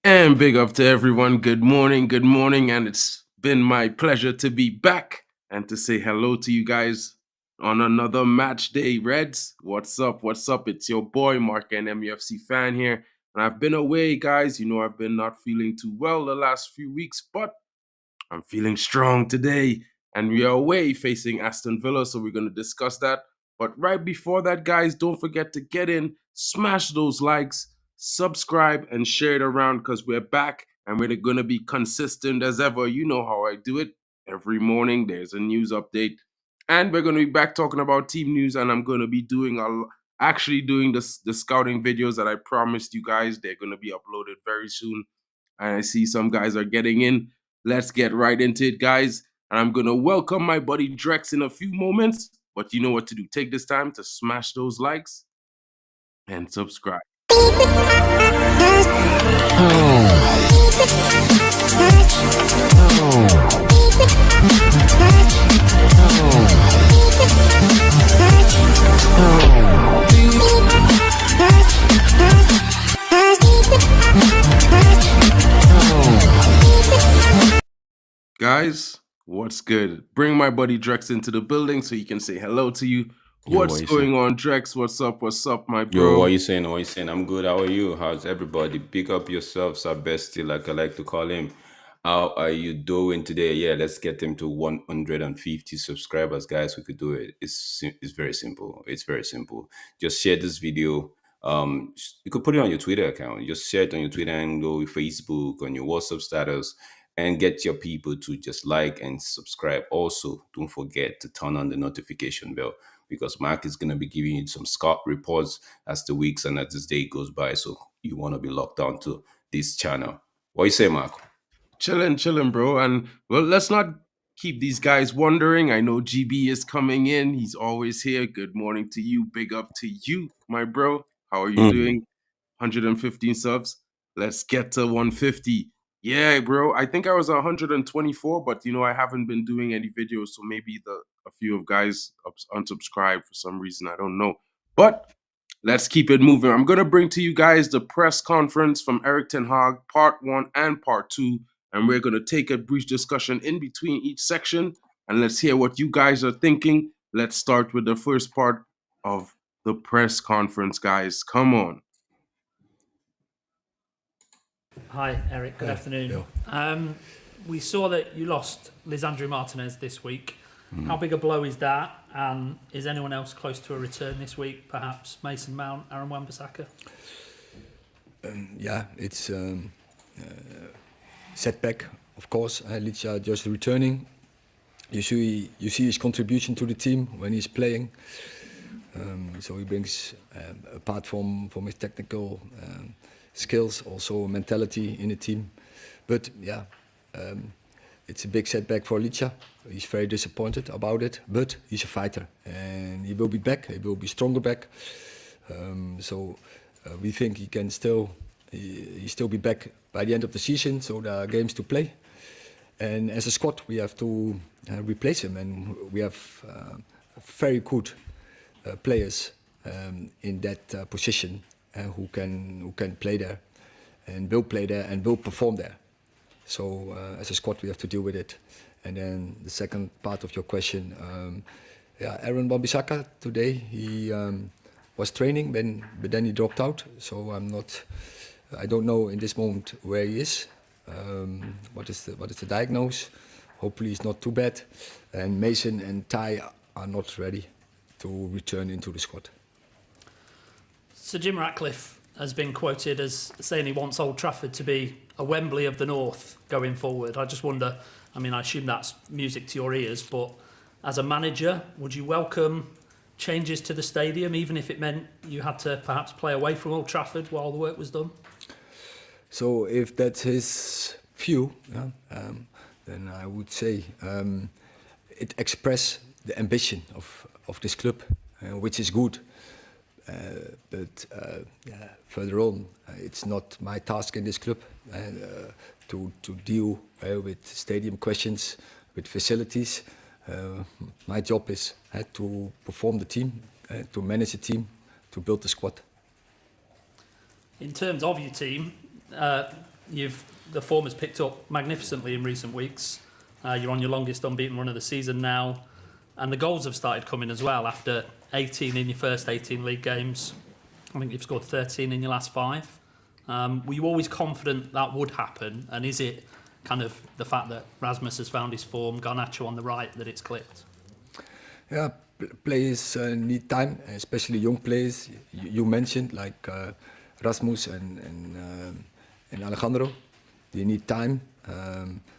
And big up to everyone. Good morning. And it's been my pleasure to be back and to say hello to you guys on another match day. Reds, what's up? What's up? It's your boy, Mark, an MUFC fan here. And I've been away, guys. You know, I've been not feeling too well the last few weeks, but I'm feeling strong today. And we are away facing Aston Villa, so we're going to discuss that. But right before that, guys, don't forget to get in, smash those likes, subscribe, and share it around because we're back and we're going to be consistent as ever. You know how I do it. Every morning, there's a news update. And we're going to be back talking about team news, and I'm going to be doing actually doing the scouting videos that I promised you guys. They're going to be uploaded very soon. And I see some guys are getting in. Let's get right into it, guys. And I'm going to welcome my buddy Drex in a few moments. But you know what to do. Take this time to smash those likes and subscribe. Guys, what's good? Bring my buddy Drex into the building so he can say hello to you. What's going on, Drex? What's up? What's up, my bro? Yo, what you saying? What you saying? I'm good. How are you? How's everybody? Pick up yourselves, our bestie, like I like to call him. How are you doing today? Yeah, let's get him to 150 subscribers, guys. We could do it. It's very simple. It's very simple. Just share this video. You could put it on your Twitter account. Just share it on your Twitter and go Facebook, on your WhatsApp status, and get your people to just like and subscribe. Also, don't forget to turn on the notification bell because Mark is going to be giving you some scout reports as the weeks and as this day goes by. So you want to be locked on to this channel. What you say, Mark? Chilling, bro. And well, let's not keep these guys wondering. I know GB is coming in. He's always here. Good morning to you. Big up to you, my bro. How are you doing? 115 subs. Let's get to 150. Yeah, bro. I think I was 124, but you know, I haven't been doing any videos, so maybe a few of guys unsubscribed for some reason. I don't know. But let's keep it moving. I'm gonna bring to you guys the press conference from Eric Ten Hag, part 1 and part 2, and we're gonna take a brief discussion in between each section, and let's hear what you guys are thinking. Let's start with the first part of the press conference, guys. Come on. Hi, Eric. Good afternoon. We saw that you lost Lisandro Martinez this week. How big a blow is that? And is anyone else close to a return this week? Perhaps Mason Mount, Aaron Wan-Bissaka? It's setback, of course. Licha just returning. You see his contribution to the team when he's playing. So he brings, apart from his technical skills, also mentality in the team. But it's a big setback for Licha. He's very disappointed about it, but he's a fighter and he will be back. He will be stronger back. We think he can still be back by the end of the season. So there are games to play, and as a squad we have to replace him, and we have very good players in that position who can play there and will play there and will perform there. So as a squad we have to deal with it. And then the second part of your question, Aaron Wan-Bissaka today he was training, but then he dropped out. So I don't know in this moment where he is. What is the diagnosis? Hopefully it's not too bad. And Mason and Ty are not ready to return into the squad. Sir Jim Ratcliffe has been quoted as saying he wants Old Trafford to be a Wembley of the North going forward. I just wonder, I mean, I assume that's music to your ears, but as a manager, would you welcome changes to the stadium, even if it meant you had to perhaps play away from Old Trafford while the work was done? So if that's his view, then I would say it expresses the ambition of this club, which is good. But further on, it's not my task in this club to deal with stadium questions, with facilities. My job is to perform the team, to manage the team, to build the squad. In terms of your team, The form has picked up magnificently in recent weeks. You're on your longest unbeaten run of the season now, and the goals have started coming as well after 18 in your first 18 league games. I think you've scored 13 in your last 5. Were you always confident that would happen, and is it kind of the fact that Rasmus has found his form, Garnacho on the right, that it's clicked? Yeah, players need time, especially young players. You mentioned like Rasmus and Alejandro. They need time,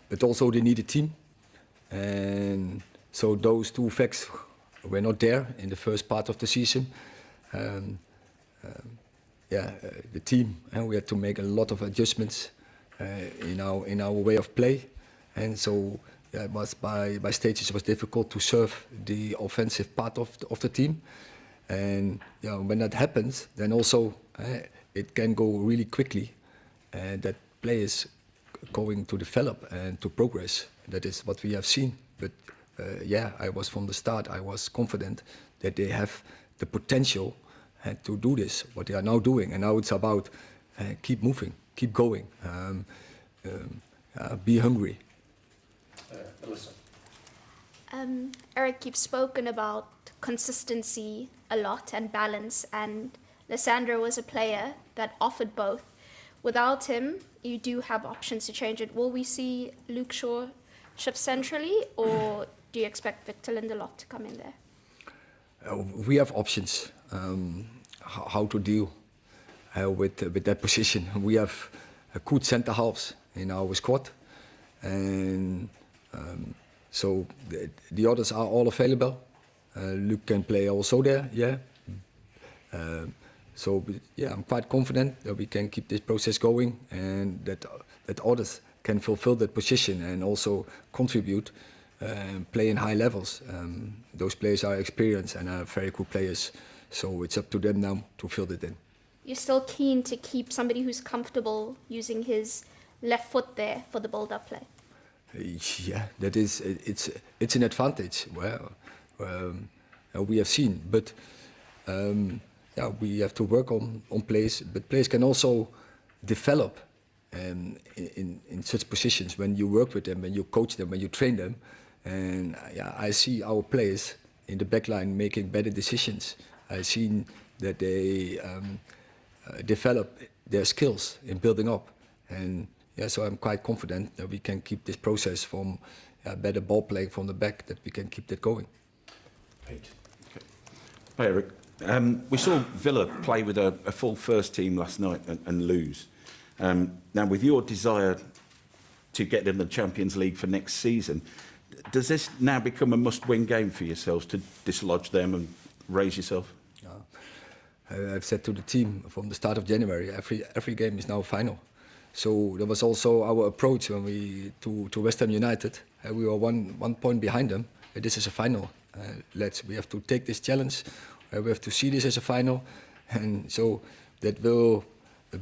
but also they need a team. And so those two facts were not there in the first part of the season. The team, and we had to make a lot of adjustments in our way of play, and so it was by stages it was difficult to serve the offensive part of the team. And when that happens, then also it can go really quickly, that players going to develop and to progress. That is what we have seen. But I was from the start, I was confident that they have the potential to do this, what they are now doing. And now it's about keep moving, keep going, be hungry. Alyssa. Eric, you've spoken about consistency a lot and balance, and Lissandro was a player that offered both. Without him, you do have options to change it. Will we see Luke Shaw shift centrally, or do you expect Victor Lindelof to come in there? We have options how to deal with that position. We have good centre halves in our squad, and so the others are all available. Luke can play also there, I'm quite confident that we can keep this process going, and that others can fulfill that position and also contribute, play in high levels. Those players are experienced and are very good players, so it's up to them now to fill it in. You're still keen to keep somebody who's comfortable using his left foot there for the build-up play? That is, it's an advantage. We have seen, but we have to work on players. But players can also develop in such positions when you work with them, when you coach them, when you train them. And I see our players in the back line making better decisions. I've seen that they develop their skills in building up. And so I'm quite confident that we can keep this process from better ball playing from the back, that we can keep that going. Pete. Okay. Hi, Eric. We saw Villa play with a full first team last night and lose. Now, with your desire to get in the Champions League for next season, does this now become a must-win game for yourselves to dislodge them and raise yourself? I've said to the team from the start of January, every game is now a final. So that was also our approach when we to West Ham United. We were one point behind them. This is a final. We have to take this challenge. We have to see this as a final, and so that will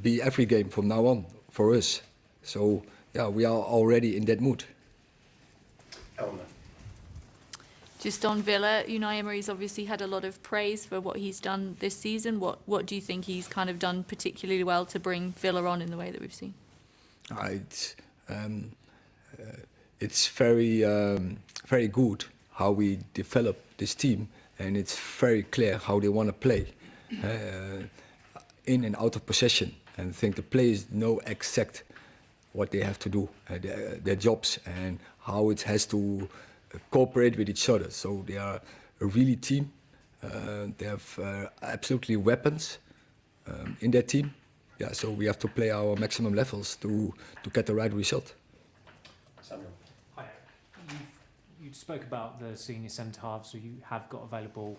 be every game from now on for us. So we are already in that mood. Elmer. Just on Villa, Unai Emery's obviously had a lot of praise for what he's done this season. What do you think he's kind of done particularly well to bring Villa on in the way that we've seen? It's very good how we develop this team, and it's very clear how they want to play in and out of possession. And I think the players know exact what they have to do, their jobs, and how it has to cooperate with each other. So they are a really team. They have absolutely weapons in their team. So we have to play our maximum levels to get the right result. Samuel. Hi. You spoke about the senior centre halves who you have got available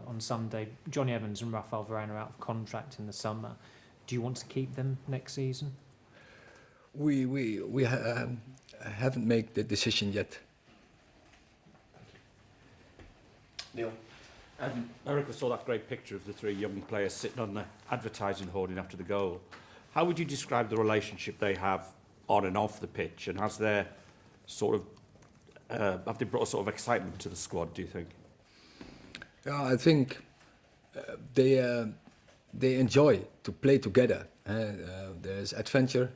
on Sunday. Johnny Evans and Rafael Varane are out of contract in the summer. Do you want to keep them next season? We haven't made the decision yet. Neil. Eric, I saw that great picture of the three young players sitting on the advertising hoarding after the goal. How would you describe the relationship they have on and off the pitch, and has their sort of have they brought a sort of excitement to the squad, do you think? I think they enjoy to play together. There's adventure,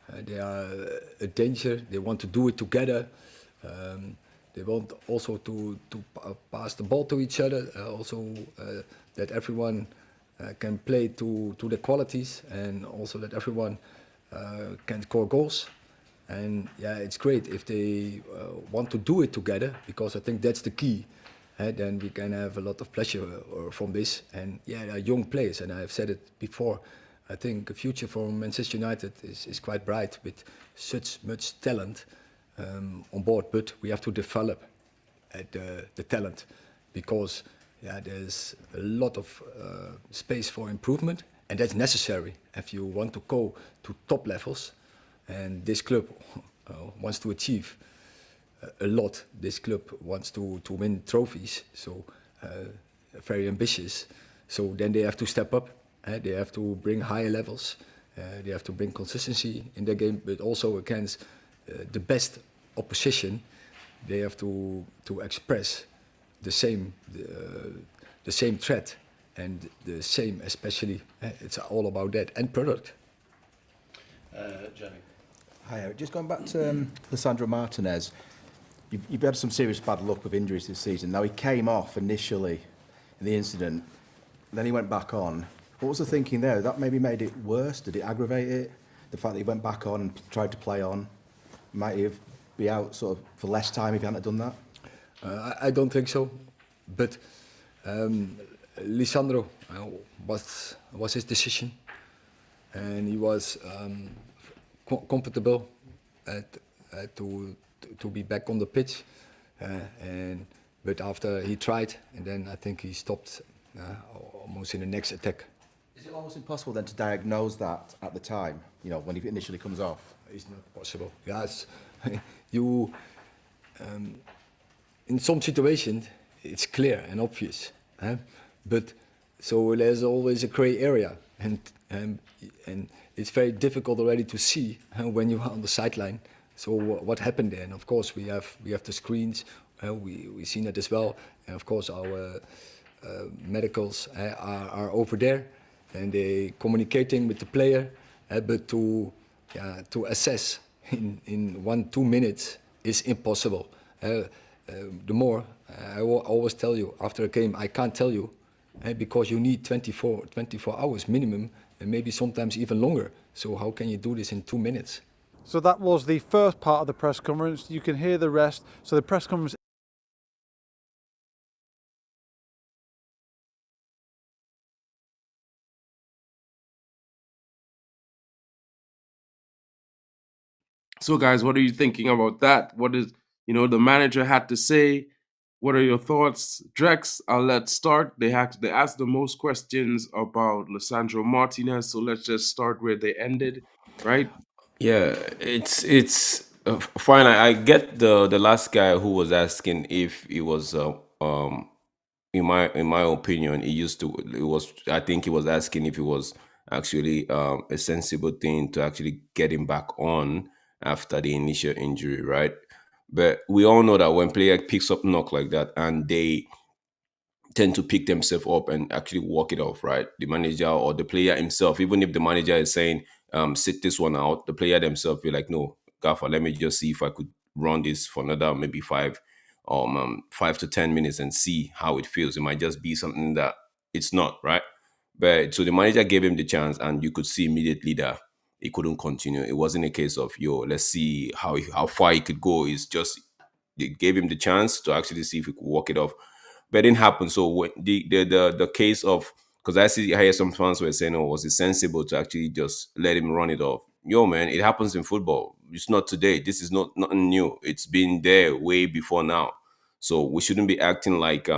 They are a danger. They want to do it together. They want also to pass the ball to each other. Also that everyone can play to the qualities, and also that everyone can score goals. And yeah, it's great if they want to do it together, because I think that's the key. Then we can have a lot of pleasure from this. And yeah, they are young players, and I've said it before. I think the future for Manchester United is quite bright with such much talent on board. But we have to develop the talent, because yeah, there's a lot of space for improvement, and that's necessary if you want to go to top levels. And this club wants to achieve a lot. This club wants to win trophies, so very ambitious. So then they have to step up. They have to bring higher levels. They have to bring consistency in their game, but also against the best opposition, they have to express the same threat and the same, especially. It's all about that and product. Jenny. Hi, Eric. Just going back to Lisandro Martinez. You've had some serious bad luck with injuries this season. Now, he came off initially in the incident, then he went back on. What was the thinking there? That maybe made it worse? Did it aggravate it? The fact that he went back on and tried to play on? Might he have be out sort of for less time if he hadn't done that? I don't think so. But Lisandro was his decision. And he was comfortable to be back on the pitch. But after he tried, and then I think he stopped almost in the next attack. Is it almost impossible then to diagnose that at the time, you know, when he initially comes off? It's not possible. Yes, you. In some situations, it's clear and obvious, but so there's always a gray area, and it's very difficult already to see when you are on the sideline. So what happened there? And of course, we have the screens. We've seen it as well, and of course our medicals are over there, and they communicating with the player. But to assess in 1-2 minutes is impossible. The more I always tell you after a game, I can't tell you because you need 24 hours minimum, and maybe sometimes even longer. So how can you do this in 2 minutes? So that was the first part of the press conference. You can hear the rest. So the press conference. So, guys, what are you thinking about that? What is, the manager had to say? What are your thoughts? Drex, let's start. They asked the most questions about Lisandro Martinez, so let's just start where they ended, right? Yeah, it's fine. I get the last guy who was asking if it was in my opinion, I think he was asking if it was actually a sensible thing to actually get him back on after the initial injury, right? But we all know that when player picks up knock like that and they tend to pick themselves up and actually walk it off, right? The manager or the player himself, even if the manager is saying, sit this one out, the player themselves be like, no, Gaffer, let me just see if I could run this for another maybe 5 to 10 minutes and see how it feels. It might just be something that it's not, right? But so the manager gave him the chance, and you could see immediately that he couldn't continue. It wasn't a case of, let's see how far he could go. It's just they gave him the chance to actually see if he could walk it off. But it didn't happen. So when the case of, because I hear some fans were saying, "Oh, was it sensible to actually just let him run it off?" Yo, man, it happens in football. It's not today. This is nothing new. It's been there way before now. So we shouldn't be acting like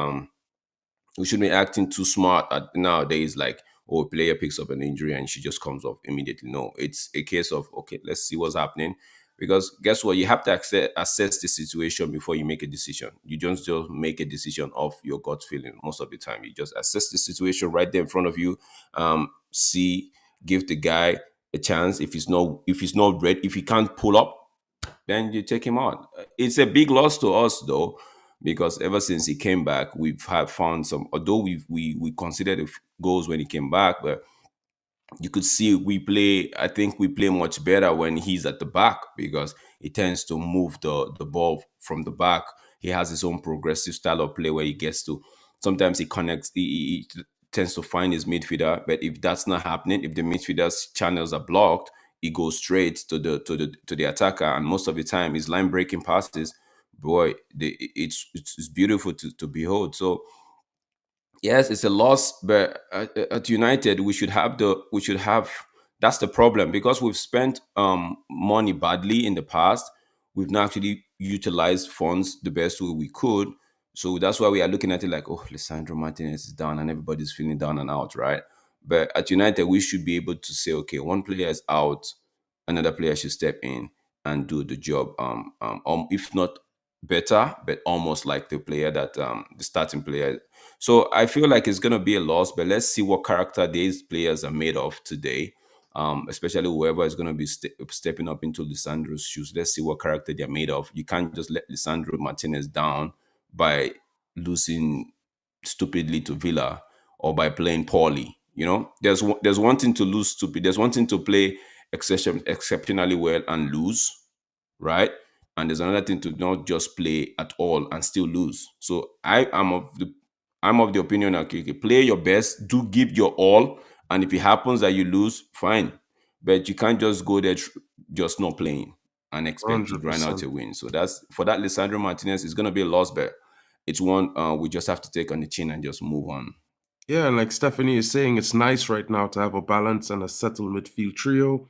we shouldn't be acting too smart nowadays. Like, oh, a player picks up an injury and she just comes off immediately. No, it's a case of, okay, let's see what's happening. Because guess what? You have to assess the situation before you make a decision. You don't just make a decision off your gut feeling most of the time. You just assess the situation right there in front of you. Give the guy a chance. If he's not ready, if he can't pull up, then you take him out. It's a big loss to us though, because ever since he came back, we've found some. Although we considered the goals when he came back, but you could see I think we play much better when he's at the back, because he tends to move the ball from the back. He has his own progressive style of play where he gets to, sometimes he connects, he tends to find his midfielder. But if that's not happening, if the midfielder's channels are blocked, he goes straight to the attacker. And most of the time his line breaking passes, boy, it's beautiful to behold. So yes, it's a loss, but at United we should have, that's the problem, because we've spent money badly in the past. We've not actually utilized funds the best way we could. So that's why we are looking at it like, oh, Lisandro Martinez is down and everybody's feeling down and out, right? But at United we should be able to say, okay, one player is out, another player should step in and do the job. If not better, but almost like the player that the starting player. So I feel like it's gonna be a loss, but let's see what character these players are made of today. Especially whoever is gonna be stepping up into Lisandro's shoes. Let's see what character they're made of. You can't just let Lisandro Martinez down by losing stupidly to Villa or by playing poorly. You know, there's one thing to lose stupid. There's one thing to play exceptionally well and lose, right? And there's another thing to not just play at all and still lose. So I'm of the opinion that, okay, play your best, do give your all, and if it happens that you lose, fine. But you can't just go there just not playing and expect to grind out 100%. a win. So that's for that. Lisandro Martinez is going to be a loss, but it's one we just have to take on the chin and just move on. Yeah, and like Stephanie is saying, it's nice right now to have a balance and a settled midfield trio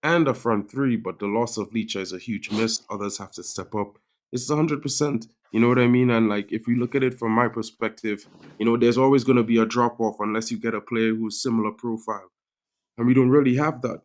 and a front three, but the loss of Licha is a huge miss. Others have to step up. It's 100%. You know what I mean? And like, if we look at it from my perspective, there's always going to be a drop off unless you get a player who's similar profile. And we don't really have that.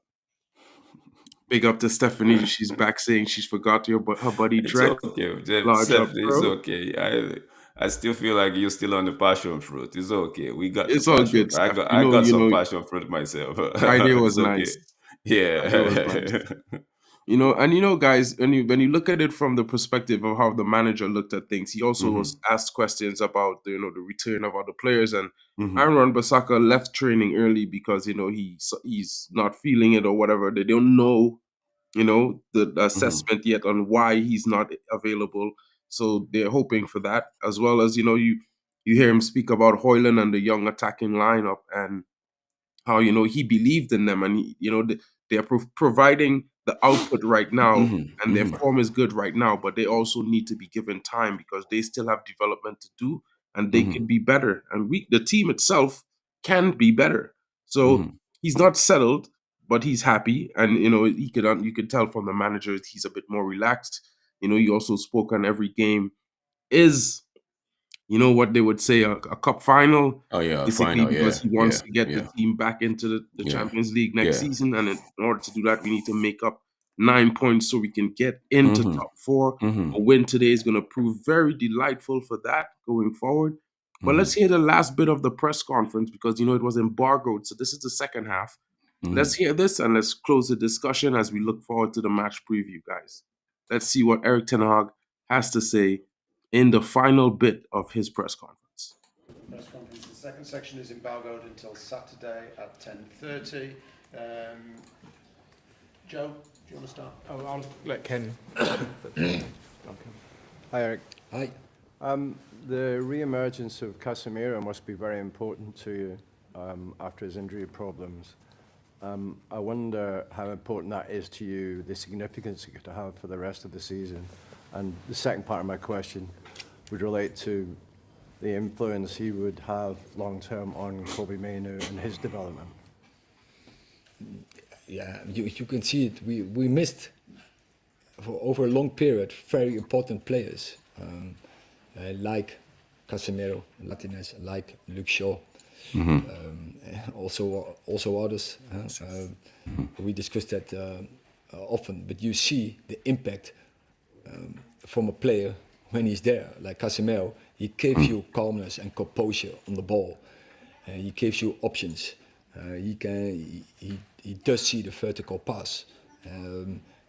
Big up to Stephanie. She's back saying she's forgot her buddy It's Drex. okay, Large up, Stephanie. It's bro. okay. I still feel like you're still on the passion fruit. It's okay. We got the It's all passion. good, Steph. I got You some know, passion fruit myself. the idea was It's okay. nice. The idea was nice. Yeah. Guys, when you look at it from the perspective of how the manager looked at things, he also was asked questions about the return of other players. And Mhm. Aaron Bissaka left training early because he's not feeling it or whatever. They don't know the assessment yet on why he's not available. So they're hoping for that, as well as you hear him speak about Hoyland and the young attacking lineup and how he believed in them, and they're providing the output right now, and their form is good right now, but they also need to be given time because they still have development to do, and they can be better, and the team itself can be better. So he's not settled, but he's happy, and you could tell from the manager he's a bit more relaxed. He also spoke on every game is what they would say, a cup final, Oh yeah, basically, final. because Yeah, he wants yeah, to get the yeah, team back into the yeah, Champions League next yeah. season. And in order to do that, we need to make up 9 points so we can get into top four. A win today is going to prove very delightful for that going forward. But let's hear the last bit of the press conference because, it was embargoed. So this is the second half. Let's hear this and let's close the discussion as we look forward to the match preview, guys. Let's see what Eric Ten Hag has to say in the final bit of his press conference. Press conference. The second section is embargoed until Saturday at 10:30. Joe, do you want to start? Oh, I'll let Ken. Hi, Eric. Hi. The re-emergence of Casemiro must be very important to you after his injury problems. I wonder how important that is to you, the significance it could have for the rest of the season. And the second part of my question would relate to the influence he would have long-term on Kobe Mainoo and his development. Yeah, you can see it. We missed, for over a long period, very important players like Casemiro, Martinez, like Luke Shaw, also others. We discussed that often, but you see the impact from a player when he's there, like Casemiro. He gives you calmness and composure on the ball. He gives you options. He does see the vertical pass.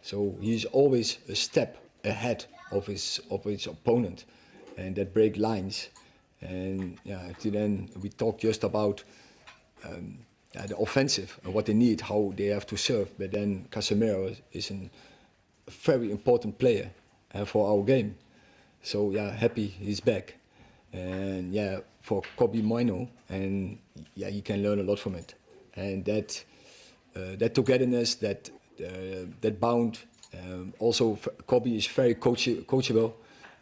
So he's always a step ahead of his opponent, and that break lines. And then we talked just about the offensive and what they need, how they have to serve. But then Casemiro is a very important player for our game. So yeah, happy he's back. And yeah, for Kobbie Mainoo, and yeah, you can learn a lot from it. And that togetherness, that bound. Also, Kobbie is very coachable,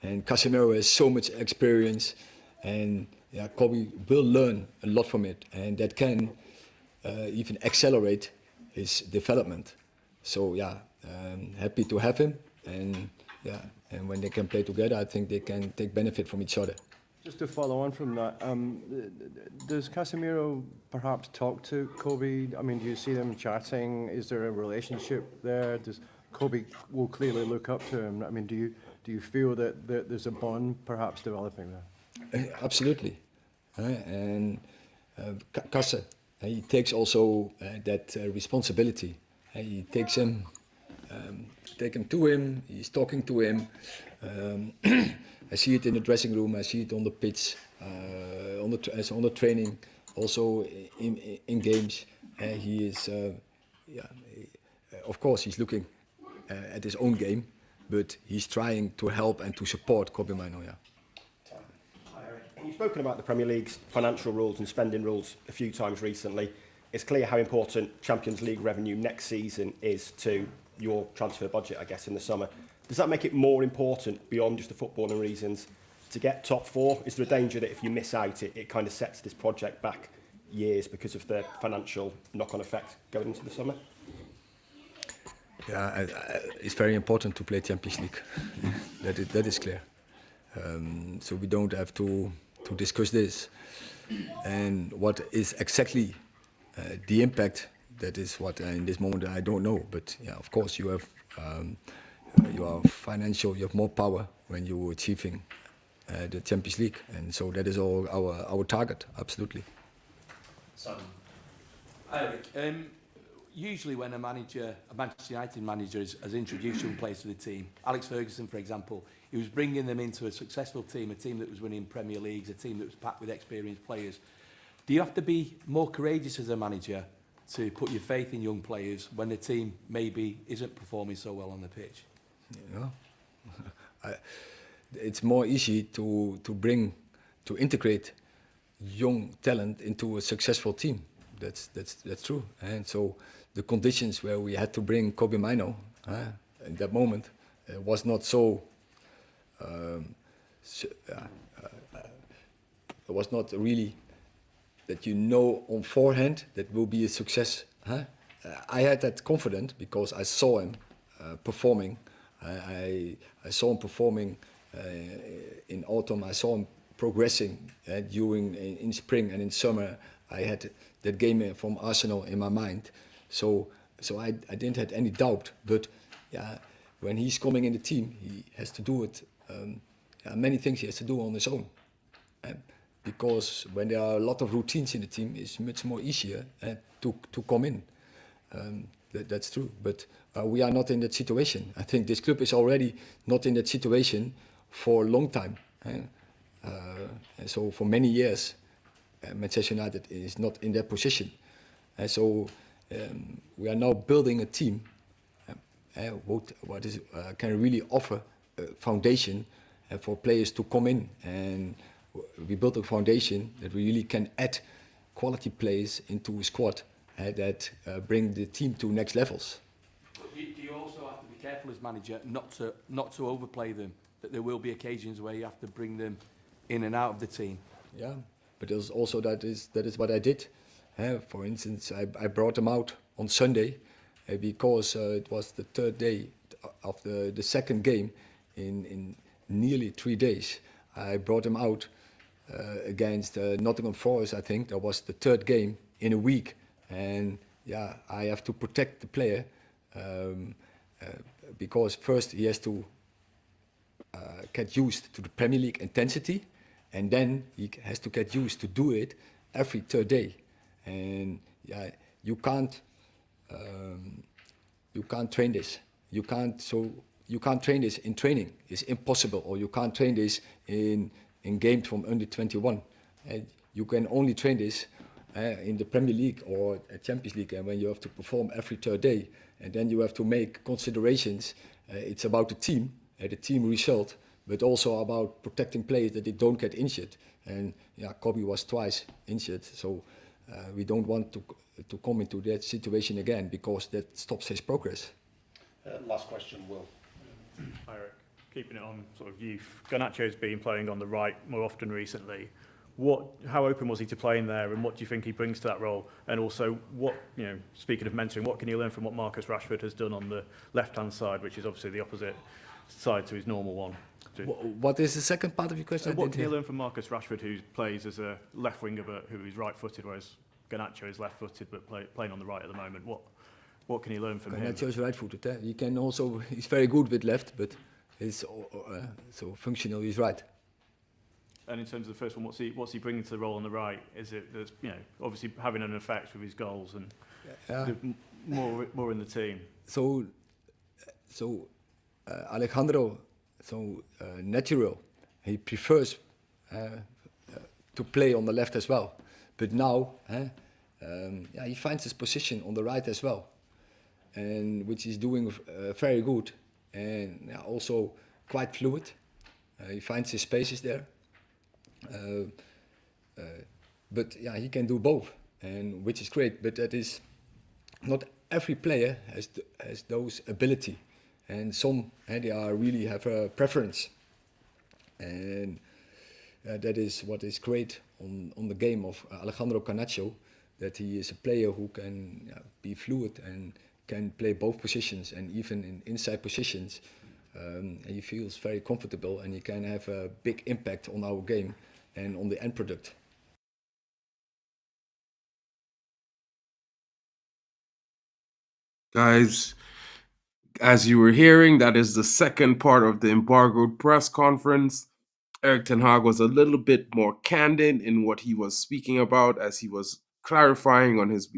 and Casemiro has so much experience, and yeah, Kobbie will learn a lot from it, and that can even accelerate his development. So yeah, happy to have him, and yeah, and when they can play together, I think they can take benefit from each other. Just to follow on from that, does Casemiro perhaps talk to Kobbie? I mean, do you see them chatting? Is there a relationship there? Does Kobbie will clearly look up to him? I mean, do you feel that there's a bond perhaps developing there? Absolutely, and Kasse, he takes also that responsibility. He takes him, to him. He's talking to him. I see it in the dressing room. I see it on the pitch, on the training, also in games. He is, of course, he's looking at his own game, but he's trying to help and to support Kobbie Mainoo. Yeah. You've spoken about the Premier League's financial rules and spending rules a few times recently. It's clear how important Champions League revenue next season is to your transfer budget, I guess, in the summer. Does that make it more important, beyond just the footballing reasons, to get top four? Is there a danger that if you miss out, it kind of sets this project back years because of the financial knock-on effect going into the summer? Yeah, it's very important to play Champions League. that is clear. So we don't have to discuss this. And what is exactly the impact, that is what in this moment I don't know. But yeah, of course you have you are financial, you have more power when you're achieving the Champions League. And so that is all our target, absolutely. Usually when a Manchester United manager has introduced young players to the team, Alex Ferguson, for example, he was bringing them into a successful team, a team that was winning Premier Leagues, a team that was packed with experienced players. Do you have to be more courageous as a manager to put your faith in young players when the team maybe isn't performing so well on the pitch? Yeah. It's more easy to integrate young talent into a successful team. That's true. And so the conditions where we had to bring Kobbie Mainoo in that moment was not so. It was not really that on forehand that will be a success. I had that confidence because I saw him performing. I saw him performing in autumn. I saw him progressing in spring and in summer. I had that game from Arsenal in my mind, so I didn't have any doubt. But yeah, when he's coming in the team, he has to do it. Many things he has to do on his own, because when there are a lot of routines in the team, it's much more easier to come in. That's true. But we are not in that situation. I think this club is already not in that situation for a long time. And so for many years, Manchester United is not in that position. And so we are now building a team what can really offer a foundation for players to come in. And we built a foundation that we really can add quality players into a squad that bring the team to next levels. Do you also have to be careful as manager not to overplay them? That there will be occasions where you have to bring them in and out of the team. Yeah, but there's also that is what I did. For instance, I brought them out on Sunday because it was the third day of the second game in nearly 3 days. I brought them out against Nottingham Forest. I think that was the third game in a week, and yeah, I have to protect the player because first he has to get used to the Premier League intensity, and then he has to get used to do it every third day. And yeah, you can't train this. You can't train this in training. It's impossible. Or you can't train this in games from under 21. And you can only train this in the Premier League or a Champions League, and when you have to perform every third day, and then you have to make considerations. It's about the team result, but also about protecting players that they don't get injured. And yeah, Kobe was twice injured, so we don't want to come into that situation again because that stops his progress. Last question, Will. Hi, Eric. Keeping it on sort of youth. Garnacho's been playing on the right more often recently. How open was he to playing there, and what do you think he brings to that role? And also, speaking of mentoring, what can he learn from what Marcus Rashford has done on the left-hand side, which is obviously the opposite side to his normal one? What is the second part of your question? What can he learn from Marcus Rashford, who plays as a left winger but who is right-footed, whereas Garnacho is left-footed but playing on the right at the moment? What can he learn from him? Garnacho is right-footed. He can also. He's very good with left, but he's so functional. He's right. And in terms of the first one, what's he bringing to the role on the right? Is it obviously having an effect with his goals and more in the team? So Alejandro, natural. He prefers to play on the left as well, but now he finds his position on the right as well, and which he's doing very good, and also quite fluid. He finds his spaces there. But yeah, he can do both, and which is great. But that is not every player has those ability, and some they really have a preference, and that is what is great on the game of Alejandro Garnacho, that he is a player who can be fluid and can play both positions, and even in inside positions. He feels very comfortable, and he can have a big impact on our game and on the end product. Guys, as you were hearing, that is the second part of the embargoed press conference. Erik ten Hag was a little bit more candid in what he was speaking about, as he was clarifying on his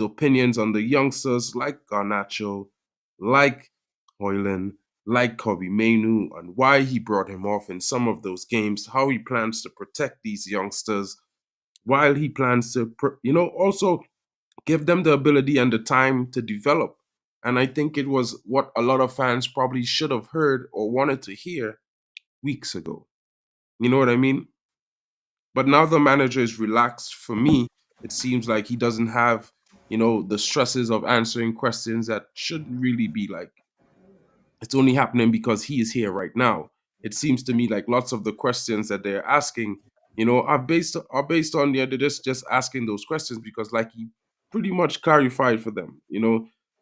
opinions on the youngsters like Garnacho, like Højlund, like Kobbie Mainoo, and why he brought him off in some of those games, how he plans to protect these youngsters, while he plans to, also give them the ability and the time to develop. And I think it was what a lot of fans probably should have heard or wanted to hear weeks ago. You know what I mean? But now the manager is relaxed. For me, it seems like he doesn't have, the stresses of answering questions that shouldn't really be like, it's only happening because he is here right now. It seems to me like lots of the questions that they're asking, are based on they're just asking those questions because, like he pretty much clarified for them,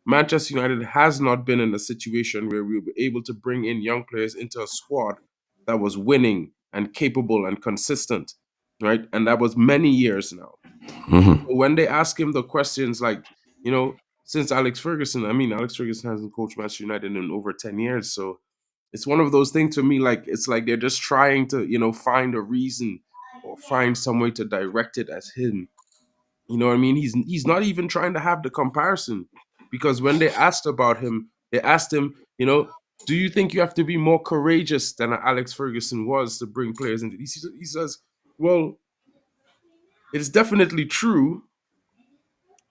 Manchester United has not been in a situation where we were able to bring in young players into a squad that was winning and capable and consistent, right? And that was many years now. When they ask him the questions like, since Alex Ferguson hasn't coached Manchester United in over 10 years. So it's one of those things to me, like, it's like they're just trying to, find a reason or find some way to direct it as him. You know what I mean? He's not even trying to have the comparison, because when they asked about him, they asked him, do you think you have to be more courageous than Alex Ferguson was to bring players into? He says, well, it's definitely true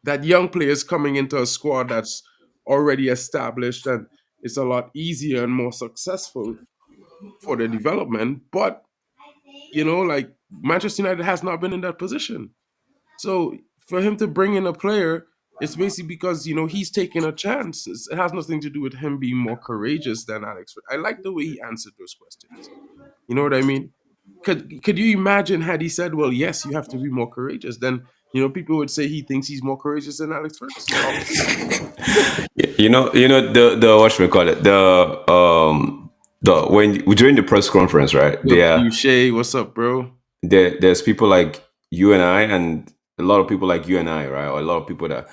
that young players coming into a squad that's already established, and it's a lot easier and more successful for their development. But, like Manchester United has not been in that position. So for him to bring in a player, it's basically because, he's taking a chance. It has nothing to do with him being more courageous than Alex. I like the way he answered those questions. You know what I mean? Could you imagine had he said, well, yes, you have to be more courageous, then, people would say he thinks he's more courageous than Alex Ferguson. The what should we call it? During the press conference, right? Shay, what's up, bro? There's people like you and I, and a lot of people like you and I, right? Or a lot of people that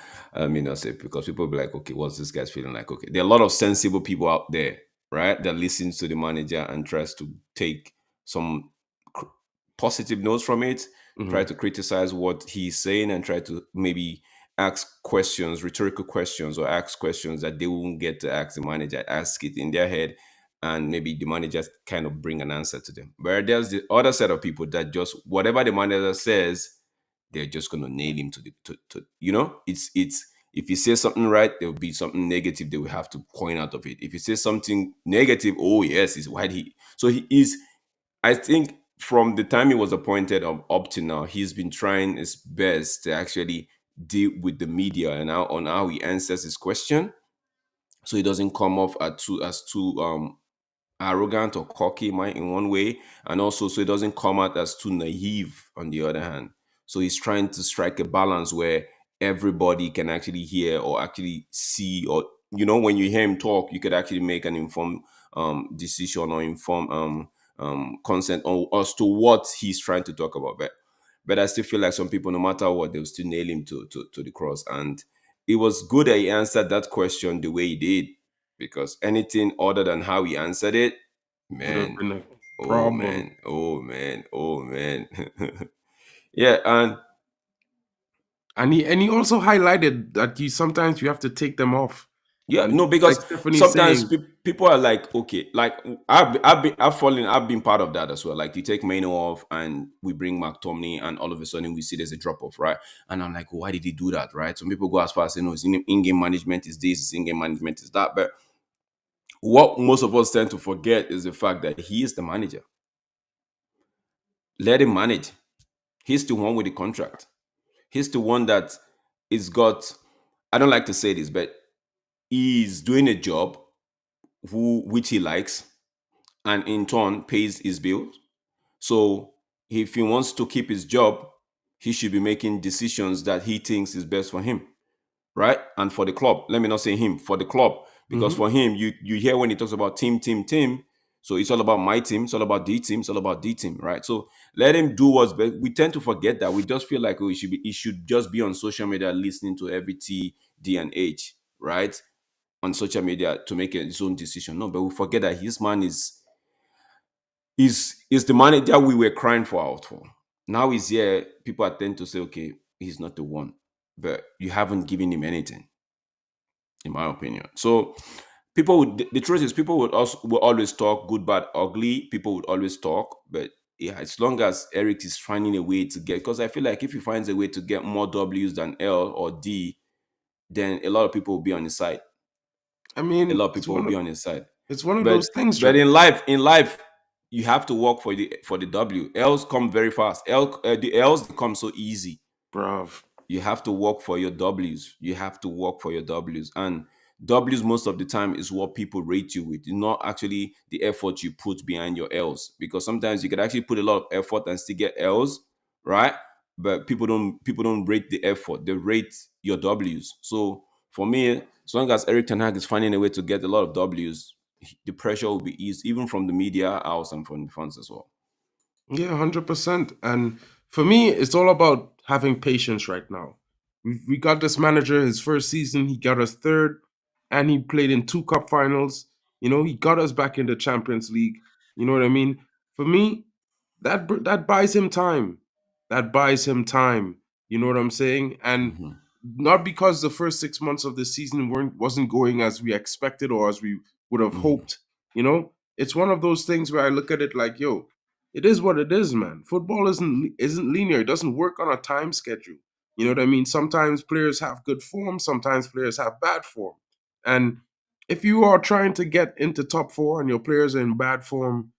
say, because people be like, okay, what's this guy's feeling like? Okay, there are a lot of sensible people out there, right? That listens to the manager and tries to take some positive notes from it, try to criticize what he's saying, and try to maybe ask questions, rhetorical questions, or ask questions that they won't get to ask the manager, ask it in their head, and maybe the manager kind of bring an answer to them. Where there's the other set of people that just, whatever the manager says, they're just gonna nail him to the to you know, it's if he says something right, there will be something negative they will have to point out of it. If he says something negative, oh yes, it's why he so he is. I think from the time he was appointed up to now, he's been trying his best to actually deal with the media and how on how he answers his question, so he doesn't come off as too arrogant or cocky in one way, and also so it doesn't come out as too naive on the other hand. So he's trying to strike a balance where everybody can actually hear or actually see, or when you hear him talk, you could actually make an informed decision or informed consent on as to what he's trying to talk about. But I still feel like some people, no matter what, they'll still nail him to the cross. And it was good that he answered that question the way he did, because anything other than how he answered it, Would have man, been a oh problem. man, oh man, oh man. Yeah, And he also highlighted that you have to take them off. yeah, And no, because like Stephanie's sometimes saying, people are like, okay, like I've been part of that as well. Like you take Mano off and we bring McTominay, and all of a sudden we see there's a drop off, right? And I'm like, why did he do that, right? Some people go as far as saying, no, it's in-game management is this, it's in-game management is that. But what most of us tend to forget is the fact that he is the manager. Let him manage. He's the one with the contract. He's the one that is got. I don't like to say this, but he's doing a job which he likes, and in turn pays his bills. So if he wants to keep his job, he should be making decisions that he thinks is best for him, right? And for the club. Let me not say him, for the club. Because for him, you hear when he talks about team. So it's all about my team, it's all about the team, it's all about the team, right? So let him do what's best. We tend to forget that. We just feel like he should just be on social media listening to every T, D, and H, right? On social media to make his own decision. No, but we forget that his man is the manager we were crying for out for. Now he's here. People are tend to say, okay, he's not the one, but you haven't given him anything, in my opinion. So the truth is, people will always talk good, bad, ugly. People would always talk, but yeah, as long as Eric is finding a way to get, because I feel like if he finds a way to get more W's than L or D, then a lot of people will be on his side. I A mean, lot of people will be on his side. it's one of But those things, but Dre. in life, you have to work for the W. L's come very fast. The L's come so easy. Bruv. You have to work for your W's. You have to work for your W's. And W's most of the time is what people rate you with. It's not actually the effort you put behind your L's. Because sometimes you could actually put a lot of effort and still get L's, right? But people don't rate the effort. They rate your W's. So for me, as long as Eric Ten Hag is finding a way to get a lot of W's, the pressure will be eased, even from the media house and from the fans as well. Yeah, 100%. And for me, it's all about having patience right now. We got this manager, his first season, he got us third, and he played in 2 cup finals. He got us back in the Champions League. You know what I mean? For me, that buys him time. That buys him time. You know what I'm saying? And not because the first 6 months of the season wasn't going as we expected or as we would have hoped. It's one of those things where I look at it like, yo, it is what it is, man. Football isn't linear. It doesn't work on a time schedule. You know what I mean? Sometimes players have good form, sometimes players have bad form. And if you are trying to get into top 4 and your players are in bad form,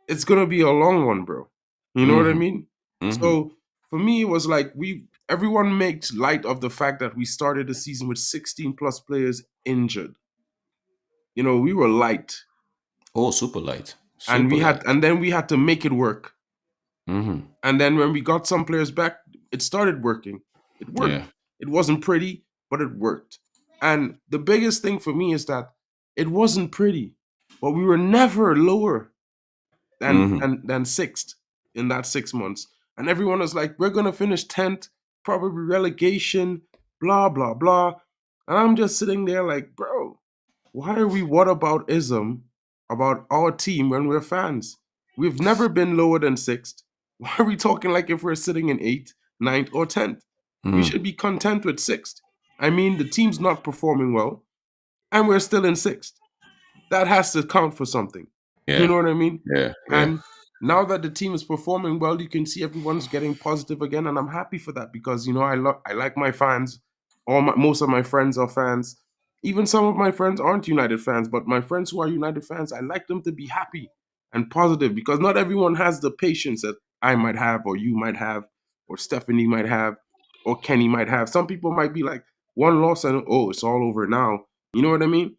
it's gonna be a long one, bro. You know what I mean? So for me, it was like everyone makes light of the fact that we started the season with 16 plus players injured. We were light. Oh, super light. And Super light. then we had to make it work. Mm-hmm. And then when we got some players back, it started working. It worked. Yeah. It wasn't pretty, but it worked. And the biggest thing for me is that it wasn't pretty, but we were never lower than sixth in that 6 months. And everyone was like, we're going to finish 10th, probably relegation, blah, blah, blah. And I'm just sitting there like, bro, why are we whataboutism about our team when we're fans? We've never been lower than sixth. Why are we talking like if we're sitting in 8th, 9th, or 10th? We should be content with sixth. I mean, the team's not performing well, and we're still in sixth. That has to count for something. You Yeah. know what I mean? Yeah. Yeah. And now that the team is performing well, you can see everyone's getting positive again, and I'm happy for that because I like my fans. Most of my friends are fans. Even some of my friends aren't United fans, but my friends who are United fans, I like them to be happy and positive because not everyone has the patience that I might have, or you might have, or Stephanie might have, or Kenny might have. Some people might be like one loss and oh, it's all over now. You know what I mean?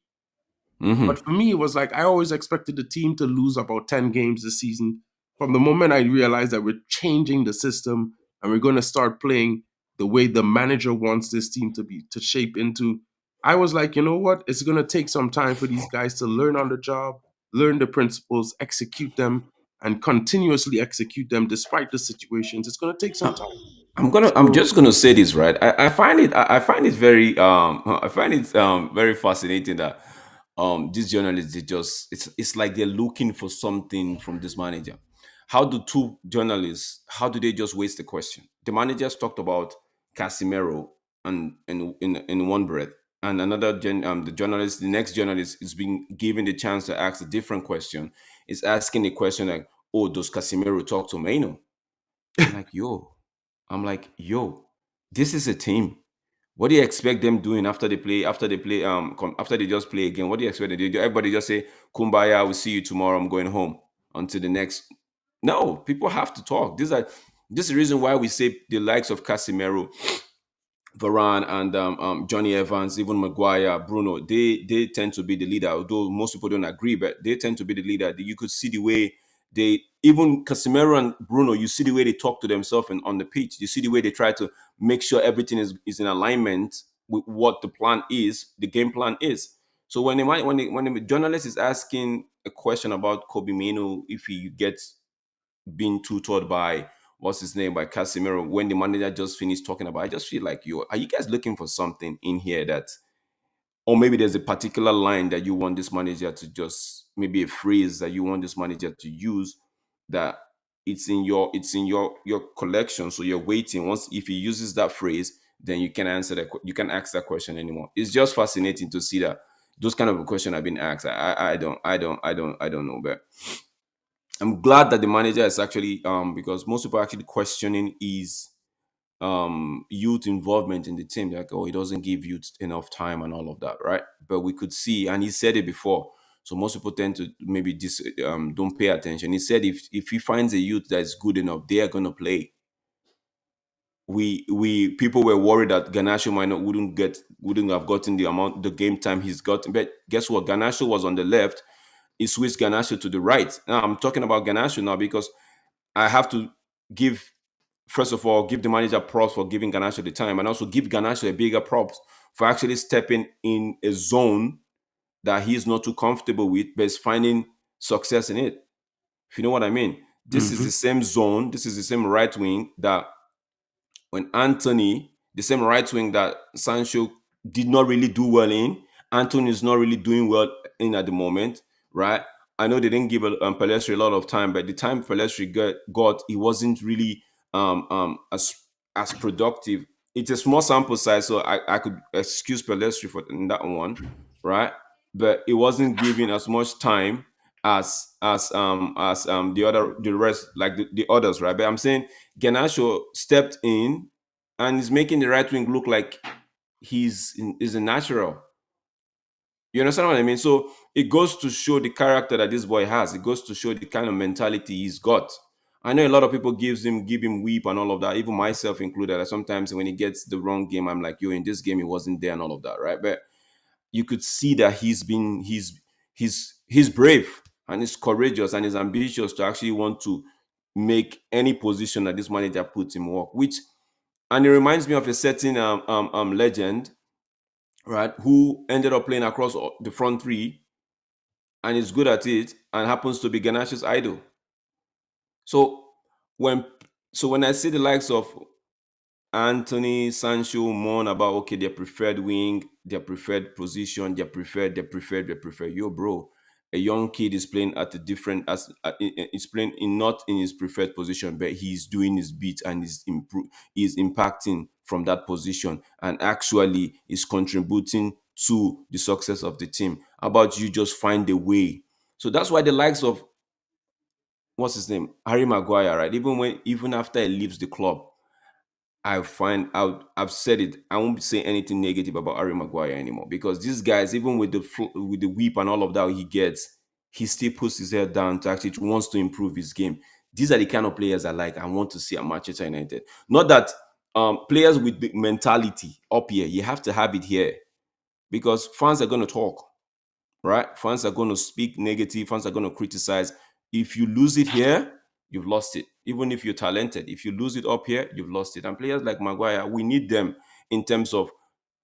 But for me, it was like I always expected the team to lose about 10 games this season. From the moment I realized that we're changing the system and we're going to start playing the way the manager wants this team to shape into, I was like, you know what? It's going to take some time for these guys to learn on the job, learn the principles, execute them, and continuously execute them despite the situations. It's going to take some time. I'm just gonna say this, right? I find it very I find it very fascinating that these journalists, they just, it's like they're looking for something from this manager. How do two journalists, how do they just waste the question? The managers talked about Casemiro and in one breath, and the next journalist is being given the chance to ask a different question, is asking a question like, oh, does Casemiro talk to Maino? I'm like, yo, this is a team. What do you expect them doing after they play? After they just play again, what do you expect them to do? Everybody just say, "Kumbaya, we'll see you tomorrow. I'm going home." Until the next. No, people have to talk. This is the reason why we say the likes of Casemiro, Varane, and Johnny Evans, even Maguire, Bruno, they tend to be the leader. Although most people don't agree, but they tend to be the leader. You could see the way even Casemiro and Bruno, you see the way they talk to themselves on the pitch. You see the way they try to make sure everything is in alignment with what the game plan is. So when the journalist is asking a question about Kobe Mino, if he gets being tutored by what's his name, by Casemiro, when the manager just finished talking about, I just feel like, are you guys looking for something in here that, or maybe there's a particular line that you want this manager to just, maybe a phrase that you want this manager to use, that it's in your collection, so you're waiting. Once, if he uses that phrase, then you can you can ask that question anymore. It's just fascinating to see that those kind of a question have been asked. I don't know, but I'm glad that the manager is actually because most people are actually questioning his youth involvement in the team. Like, oh, he doesn't give youth enough time and all of that, right? But we could see, and he said it before, so most people tend to maybe don't pay attention. He said if he finds a youth that is good enough, they are gonna play. We people were worried that Garnacho wouldn't have gotten the game time he's gotten, but guess what? Garnacho was on the left. He switched Garnacho to the right. Now I'm talking about Garnacho now because I have to give, first of all, give the manager props for giving Garnacho the time, and also give Garnacho a bigger props for actually stepping in a zone that he's not too comfortable with, but is finding success in it. If you know what I mean. This is the same zone, this is the same right wing that when Anthony, the same right wing that Sancho did not really do well in, Anthony is not really doing well in at the moment, right? I know they didn't give Pelestri a lot of time, but the time Pelestri got, he wasn't really as productive. It's a small sample size, so I could excuse Pelestri for in that one, right? But it wasn't given as much time as the rest, like the others, right? But I'm saying Garnacho stepped in and is making the right wing look like is a natural. You understand what I mean? So it goes to show the character that this boy has. It goes to show the kind of mentality he's got. I know a lot of people give him weep and all of that, even myself included. Sometimes when he gets the wrong game, I'm like, yo, in this game he wasn't there and all of that, right? But you could see that he's brave and he's courageous and he's ambitious to actually want to make any position that this manager puts him work. And it reminds me of a certain legend, right, who ended up playing across the front three and is good at it and happens to be Garnacho's idol. So when I see the likes of Anthony, Sancho mourn about, okay, their preferred wing, their preferred position, their preferred. Yo, bro, a young kid is playing at a different, is playing not in his preferred position, but he's doing his bit and is impacting from that position and actually is contributing to the success of the team. How about you just find a way? So that's why the likes of what's his name, Harry Maguire, right? Even after he leaves the club, I find out, I've said it, I won't say anything negative about Harry Maguire anymore, because these guys, even with with the whip and all of that he gets, he still puts his head down to actually wants to improve his game. These are the kind of players I like. I want to see at Manchester United. Not that players with the mentality up here, you have to have it here, because fans are going to talk, right? Fans are going to speak negative. Fans are going to criticize. If you lose it here, you've lost it. Even if you're talented, if you lose it up here, you've lost it. And players like Maguire, we need them in terms of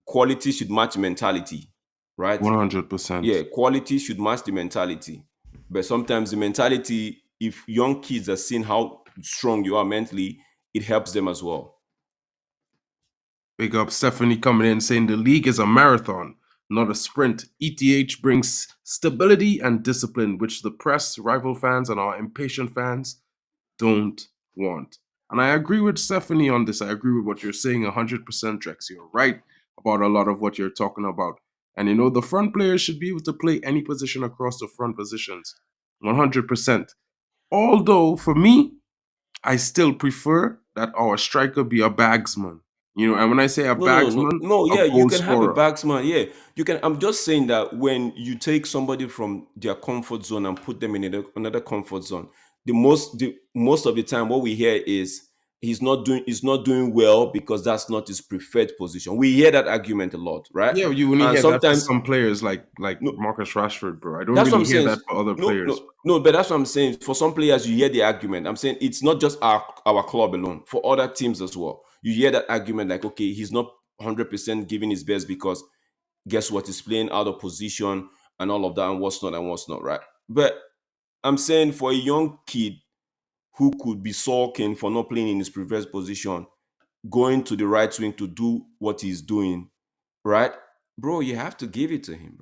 quality should match mentality, right? 100%. Yeah, quality should match the mentality. But sometimes the mentality, if young kids are seeing how strong you are mentally, it helps them as well. Big up Stephanie coming in saying the league is a marathon, not a sprint. ETH brings stability and discipline, which the press, rival fans, and our impatient fans don't want. And I agree with Stephanie on this. I agree with what you're saying 100%, Drex. You're right about a lot of what you're talking about. And you know, the front players should be able to play any position across the front positions. 100%. Although, for me, I still prefer that our striker be a bagsman. You know, and when I say a bagsman, No. a Yeah, you goal can have a scorer. batsman. Yeah, you can. I'm just saying that when you take somebody from their comfort zone and put them in another comfort zone, the most of the time, what we hear is he's not doing well because that's not his preferred position. We hear that argument a lot, right? Yeah, you only And hear that for sometimes, some players like no, Marcus Rashford, bro. I don't that's what really I'm hear saying. that for other No, players. no, but that's what I'm saying. For some players, you hear the argument. I'm saying it's not just our club alone. For other teams as well, you hear that argument like, okay, he's not 100% giving his best because guess what? He's playing out of position and all of that and what's not, right? But I'm saying for a young kid who could be sulking for not playing in his previous position, going to the right wing to do what he's doing, right? Bro, you have to give it to him.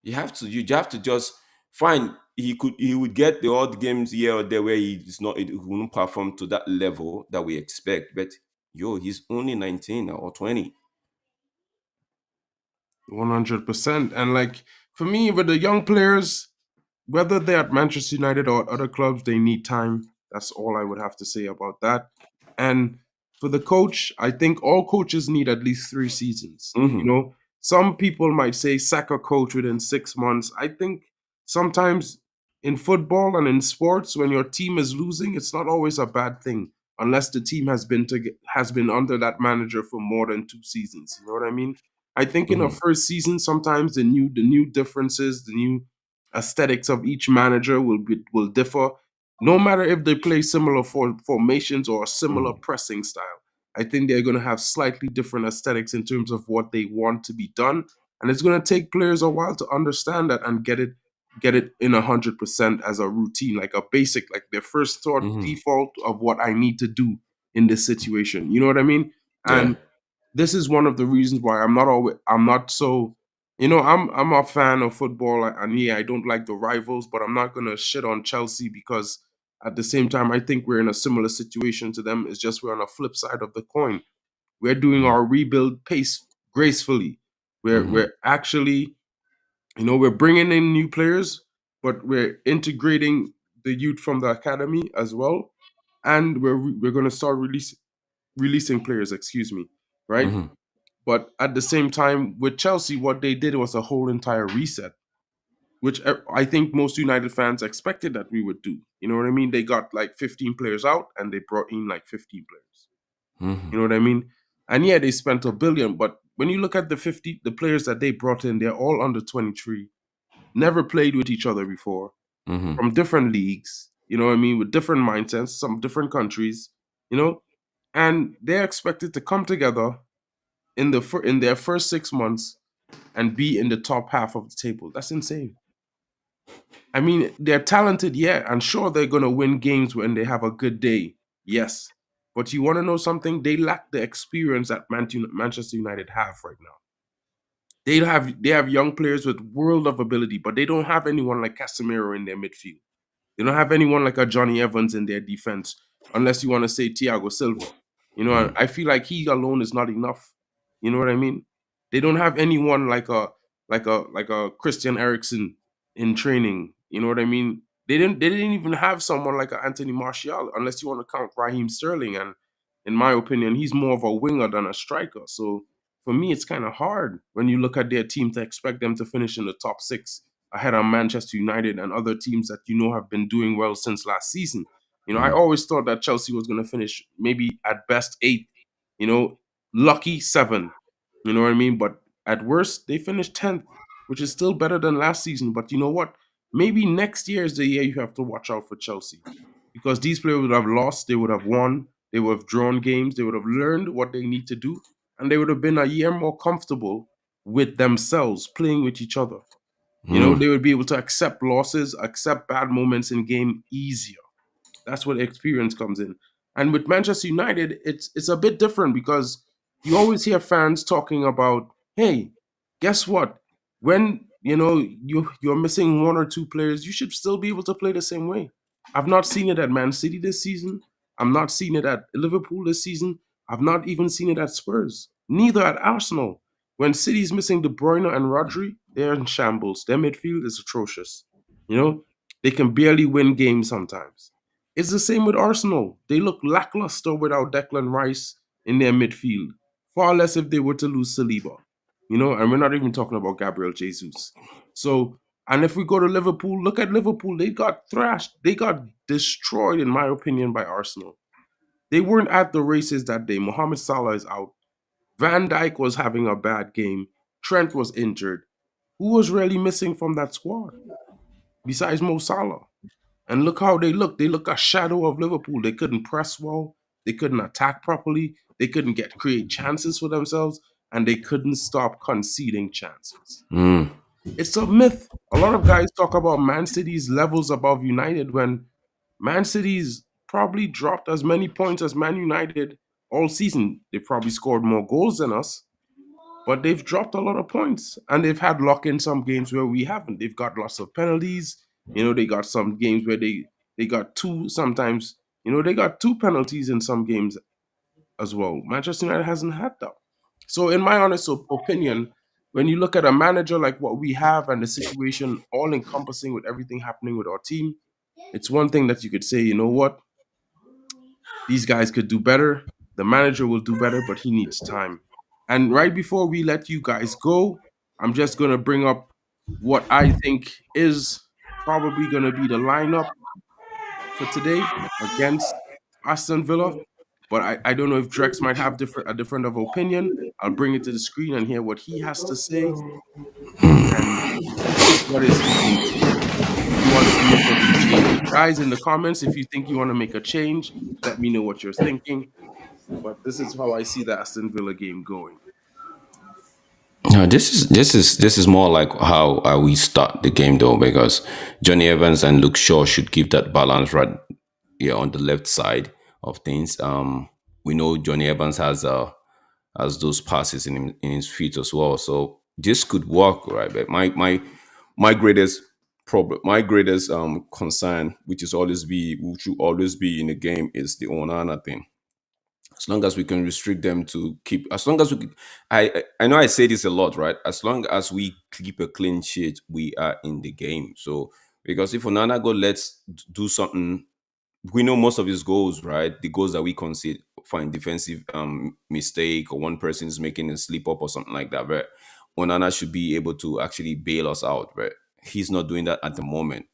You have to just fine. He would get the odd games here or there where he won't perform to that level that we expect. But he's only 19 or 20. 100%. And like for me, with the young players, whether they're at Manchester United or at other clubs, they need time. That's all I would have to say about that. And for the coach, I think all coaches need at least 3 seasons. You know, some people might say sack a coach within 6 months. I think sometimes in football and in sports, when your team is losing, it's not always a bad thing unless the team has been under that manager for more than 2 seasons. You know what I mean? I think in a first season, sometimes the new differences, the new aesthetics of each manager will differ, no matter if they play similar formations or a similar pressing style. I think they're going to have slightly different aesthetics in terms of what they want to be done, and it's going to take players a while to understand that and get it in 100% as a routine, like a basic, like their first thought default of what I need to do in this situation. You know what I mean? Yeah. And this is one of the reasons why I'm not so, I'm a fan of football, and yeah, I don't like the rivals, but I'm not gonna shit on Chelsea because at the same time I think we're in a similar situation to them. It's just we're on a flip side of the coin. We're doing our rebuild pace gracefully. We're actually, we're bringing in new players, but we're integrating the youth from the academy as well, and we're gonna start releasing players. Excuse me, right? But at the same time, with Chelsea, what they did was a whole entire reset, which I think most United fans expected that we would do. You know what I mean? They got like 15 players out and they brought in like 15 players. You know what I mean? And yeah, they spent $1 billion, but when you look at the players that they brought in, they're all under 23, never played with each other before, from different leagues. You know what I mean? With different mindsets, some different countries. You know, and they're expected to come together in their first 6 months and be in the top half of the table. That's insane. I mean, they're talented, yeah, and sure they're gonna win games when they have a good day, yes. But you want to know something? They lack the experience that Manchester United have right now. They have young players with world of ability, but they don't have anyone like Casemiro in their midfield. They don't have anyone like a Johnny Evans in their defense, unless you want to say Thiago Silva. You know, I feel like he alone is not enough. You know what I mean? They don't have anyone like a Christian Eriksen in training. You know what I mean? They didn't even have someone like a Anthony Martial, unless you want to count Raheem Sterling. And in my opinion, he's more of a winger than a striker. So for me, it's kind of hard when you look at their team to expect them to finish in the top six ahead of Manchester United and other teams that have been doing well since last season. I always thought that Chelsea was going to finish maybe at best eighth, lucky seven. You know what I mean? But at worst, they finished 10th, which is still better than last season. But you know what? Maybe next year is the year you have to watch out for Chelsea, because these players would have lost, they would have won, they would have drawn games, they would have learned what they need to do, and they would have been a year more comfortable with themselves playing with each other. They would be able to accept losses, accept bad moments in game easier. That's where the experience comes in. And with Manchester United, it's a bit different, because you always hear fans talking about, hey, guess what? When you're missing one or two players, you should still be able to play the same way. I've not seen it at Man City this season. I'm not seeing it at Liverpool this season. I've not even seen it at Spurs. Neither at Arsenal. When City's missing De Bruyne and Rodri, they're in shambles. Their midfield is atrocious. They can barely win games sometimes. It's the same with Arsenal. They look lackluster without Declan Rice in their midfield. Far less if they were to lose Saliba. And we're not even talking about Gabriel Jesus. So, and if we go to Liverpool, look at Liverpool. They got thrashed. They got destroyed, in my opinion, by Arsenal. They weren't at the races that day. Mohamed Salah is out. Van Dijk was having a bad game. Trent was injured. Who was really missing from that squad besides Mo Salah? And look how they look. They look a shadow of Liverpool. They couldn't press well. They couldn't attack properly. They couldn't create chances for themselves. And they couldn't stop conceding chances. It's a myth. A lot of guys talk about Man City's levels above United, when Man City's probably dropped as many points as Man United all season. They probably scored more goals than us, but they've dropped a lot of points, and they've had luck in some games where we haven't. They've got lots of penalties. They got some games where they got two sometimes. They got two penalties in some games as well. Manchester United hasn't had that. So in my honest opinion, when you look at a manager like what we have and the situation all encompassing with everything happening with our team, it's one thing that you could say, you know what? These guys could do better. The manager will do better, but he needs time. And right before we let you guys go, I'm just going to bring up what I think is probably going to be the lineup for today against Aston Villa. But I don't know if Drex might have a different of opinion. I'll bring it to the screen and hear what he has to say and what is he thinking. If you want to make any change, guys, in the comments, if you think you want to make a change, let me know what you're thinking. But this is how I see the Aston Villa game going. No, this is more like how we start the game though, because Johnny Evans and Luke Shaw should give that balance right here on the left side of things. We know Johnny Evans has those passes in his feet as well, so this could work, right? But my greatest problem, my greatest concern, which should always be in the game, is the Onana thing. As long as we can restrict them to keep, as long as we I know I say this a lot, right? As long as we keep a clean sheet, we are in the game. So because if Onana go let's do something, we know most of his goals, right? The goals that we concede, find defensive mistake, or one person is making a slip up or something like that, but Onana should be able to actually bail us out, but he's not doing that at the moment.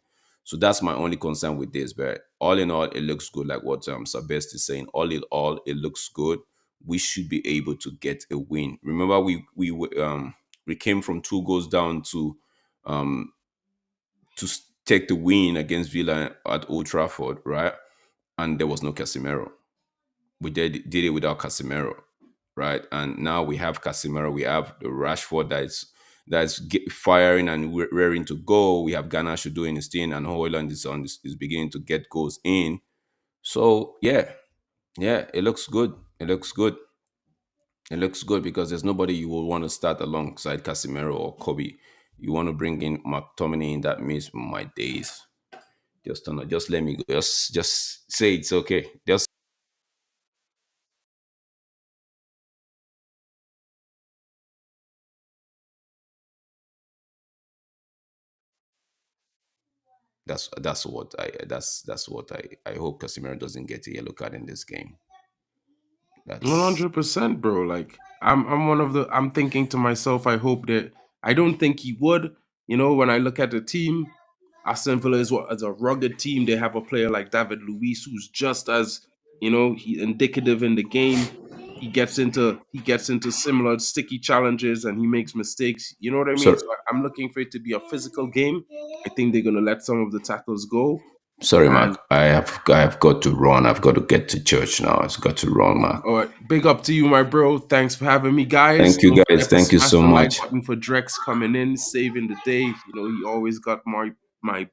So that's my only concern with this. But all in all, it looks good, like what Sabest is saying. All in all, it looks good. We should be able to get a win. Remember, we came from 2 goals down um take the win against Villa at Old Trafford, right? And there was no Casemiro. We did it without Casemiro, right? And now we have Casemiro. We have the Rashford firing and rearing to go. We have Garnacho doing his thing, and Højlund is beginning to get goals in. So yeah, it looks good. It looks good. It looks good because there's nobody you will want to start alongside Casemiro or Kobe. You want to bring in McTominay in that miss my days. Just let me go. Just say it's okay. Just That's what I hope Casemiro doesn't get a yellow card in this game. That's 100%, bro. Like I'm thinking to myself, I hope that I don't think he would. You know, when I look at the team, Aston Villa is a rugged team. They have a player like David Luiz who's just as, he indicative in the game. He gets into similar sticky challenges and he makes mistakes. You know what I mean? sorry. So I'm looking for it to be a physical game. I think they're gonna let some of the tackles go. Sorry, And Mark. I have got to run. I've got to get to church now. I've got to run, Mark. all right, big up to you, my bro. Thanks for having me, guys. Thank you, Don't guys. forget to Thank you smash so the like much. button for Drex coming in, saving the day. He always got my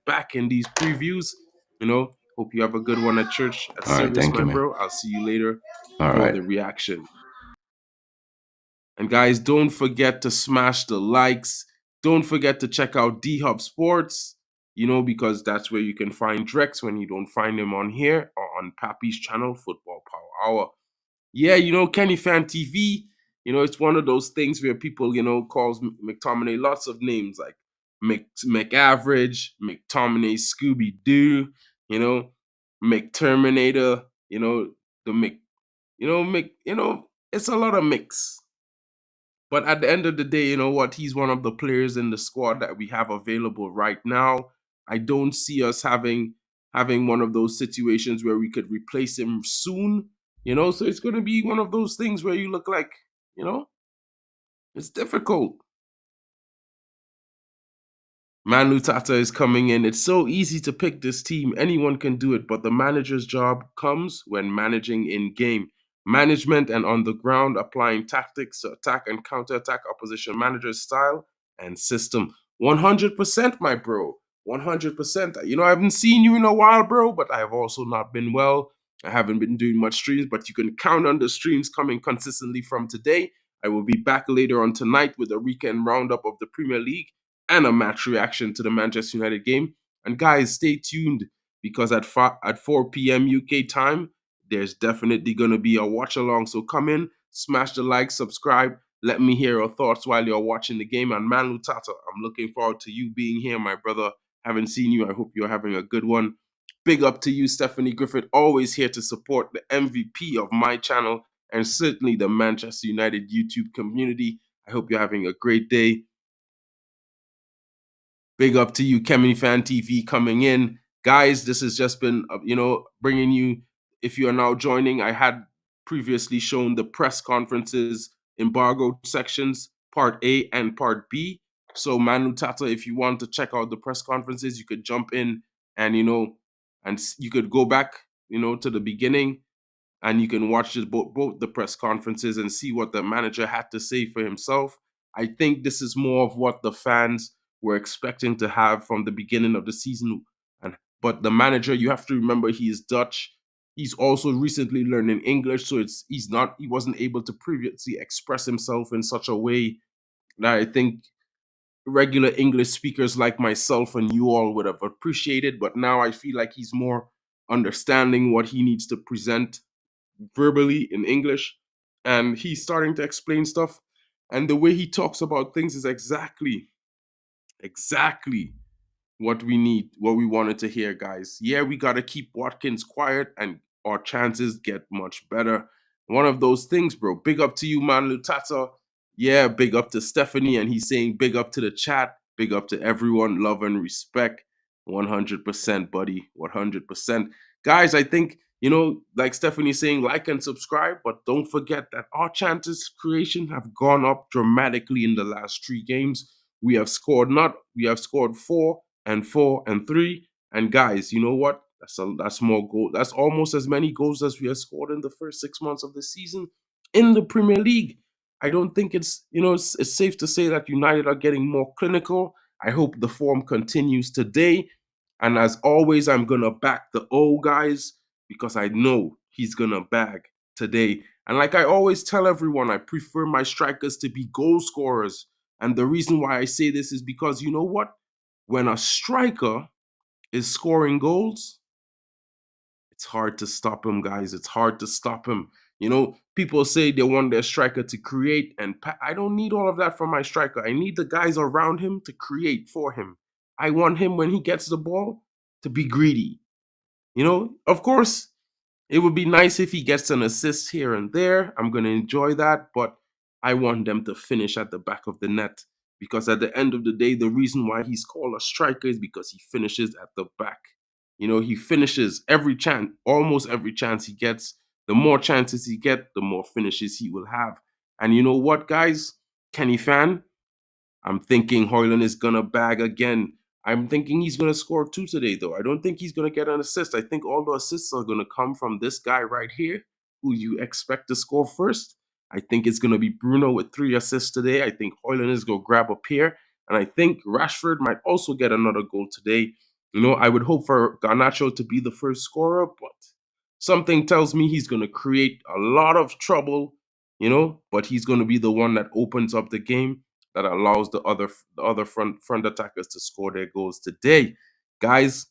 back in these previews. Hope you have a good one at church, at All right. service, Thank my you, man. bro. I'll see you later All for right. the reaction. And guys, don't forget to smash the likes. Don't forget to check out D Hub Sports, because that's where you can find Drex when you don't find him on here or on Pappy's channel, Football Power Hour. Yeah, Kenny Fan TV, it's one of those things where people, calls McTominay lots of names like McAverage, McTominay Scooby-Doo, McTerminator, the Mc, it's a lot of mix. But at the end of the day, you know what? He's one of the players in the squad that we have available right now. I don't see us having one of those situations where we could replace him soon. So it's going to be one of those things where you look like, it's difficult. Manu Tata is coming in. It's so easy to pick this team. Anyone can do it, but the manager's job comes when managing in game. Management and on the ground, applying tactics to attack and counter-attack opposition manager's style and system. 100%, my bro. 100%. I haven't seen you in a while, bro, but I have also not been well. I haven't been doing much streams, but you can count on the streams coming consistently from today. I will be back later on tonight with a weekend roundup of the Premier League and a match reaction to the Manchester United game. And guys, stay tuned because at 4 p.m. UK time, there's definitely going to be a watch along. So come in, smash the like, subscribe. Let me hear your thoughts while you're watching the game. And Manu Tata, I'm looking forward to you being here, my brother. Haven't seen you. I hope you're having a good one. Big up to you, Stephanie Griffith, always here to support the MVP of my channel and certainly the Manchester United YouTube community. I hope you're having a great day. Big up to you, Kemini Fan TV coming in. Guys, this has just been, bringing you, if you are now joining, I had previously shown the press conferences embargo sections, part A and part B. So Manu Tata, if you want to check out the press conferences, you could jump in and, and you could go back, to the beginning and you can watch both the press conferences and see what the manager had to say for himself. I think this is more of what the fans were expecting to have from the beginning of the season. But the manager, you have to remember, he is Dutch. He's also recently learning English, so he wasn't able to previously express himself in such a way that I think regular English speakers like myself and you all would have appreciated. But now I feel like he's more understanding what he needs to present verbally in English, and he's starting to explain stuff. And the way he talks about things is exactly what we need, what we wanted to hear, guys. Yeah, we got to keep Watkins quiet and our chances get much better. One of those things, bro. Big up to you, man, Lutata. Yeah, big up to Stephanie. And he's saying big up to the chat. Big up to everyone. Love and respect. 100%, buddy. 100%. Guys, I think, like Stephanie saying, like and subscribe. But don't forget that our chances creation have gone up dramatically in the last 3 games. We have scored 4 and 4 and 3. And guys, you know what? That's more goal. That's almost as many goals as we have scored in the first 6 months of the season in the Premier League. I don't think it's safe to say that United are getting more clinical. I hope the form continues today. And as always, I'm gonna back the O guys because I know he's gonna bag today. And like I always tell everyone, I prefer my strikers to be goal scorers. And the reason why I say this is because you know what? When a striker is scoring goals, it's hard to stop him, guys. It's hard to stop him. People say they want their striker to create, and I don't need all of that from my striker. I need the guys around him to create for him. I want him when he gets the ball to be greedy. You know, of course, it would be nice if he gets an assist here and there. I'm going to enjoy that, but I want them to finish at the back of the net because at the end of the day, the reason why he's called a striker is because he finishes at the back. You know, he finishes every chance, almost every chance he gets. The more chances he gets, the more finishes he will have. And you know what, guys? Kenny Fan, I'm thinking Hoyland is going to bag again. I'm thinking he's going to score 2 today, though. I don't think he's going to get an assist. I think all the assists are going to come from this guy right here, who you expect to score first. I think it's going to be Bruno with 3 assists today. I think Hoyland is going to grab a pair. And I think Rashford might also get another goal today. You know, I would hope for Garnacho to be the first scorer, but something tells me he's going to create a lot of trouble, you know, but he's going to be the one that opens up the game, that allows the other front attackers to score their goals today. Guys,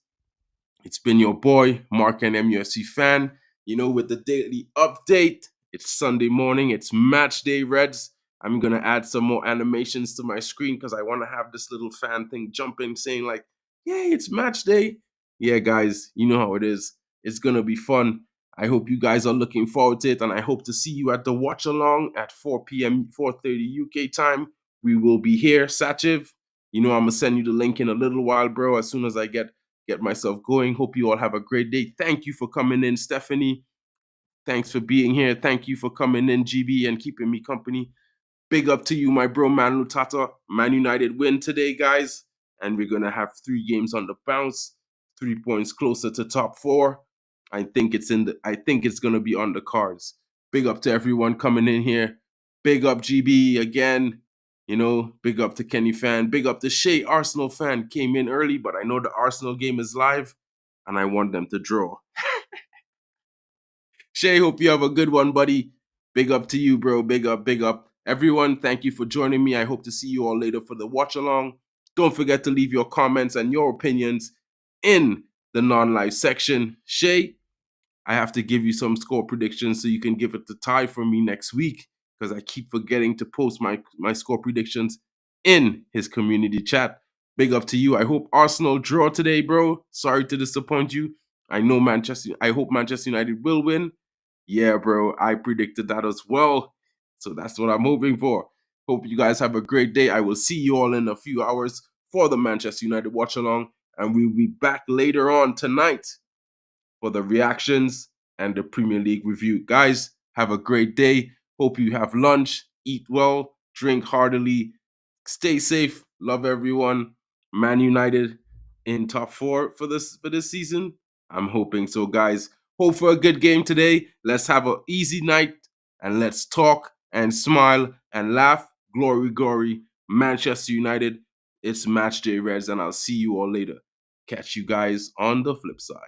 it's been your boy, Mark and MUFC fan, you know, with the daily update. It's Sunday morning. It's match day, Reds. I'm going to add some more animations to my screen because I want to have this little fan thing jumping, saying like, yay, it's match day. Yeah, guys, you know how it is. It's going to be fun. I hope you guys are looking forward to it, and I hope to see you at the watch along at 4 p.m., 4:30 UK time. We will be here, Sachiv. You know, I'm going to send you the link in a little while, bro, as soon as I get myself going. Hope you all have a great day. Thank you for coming in, Stephanie. Thanks for being here. Thank you for coming in, GB, and keeping me company. Big up to you, my bro, Man Lutata. Man United win today, guys. And we're going to have 3 games on the bounce, 3 points closer to top 4. I think it's going to be on the cards. Big up to everyone coming in here. Big up GB again. You know, big up to Kenny Fan. Big up to Shay, Arsenal fan. Came in early, but I know the Arsenal game is live, and I want them to draw. Shay, hope you have a good one, buddy. Big up to you, bro. Big up, big up. Everyone, thank you for joining me. I hope to see you all later for the watch along. Don't forget to leave your comments and your opinions in the non-live section. Shay, I have to give you some score predictions so you can give it the tie for me next week, because I keep forgetting to post my score predictions in his community chat. Big up to you. I hope Arsenal draw today, bro. Sorry to disappoint you. I hope Manchester United will win. Yeah, bro. I predicted that as well. So that's what I'm hoping for. Hope you guys have a great day. I will see you all in a few hours for the Manchester United watch along, and we'll be back later on tonight for the reactions and the Premier League review. Guys, have a great day. Hope you have lunch, eat well, drink heartily, stay safe. Love everyone. Man United in top 4 for this season. I'm hoping so, guys. Hope for a good game today. Let's have an easy night and let's talk and smile and laugh. Glory, glory. Manchester United. It's match day, Reds, and I'll see you all later. Catch you guys on the flip side.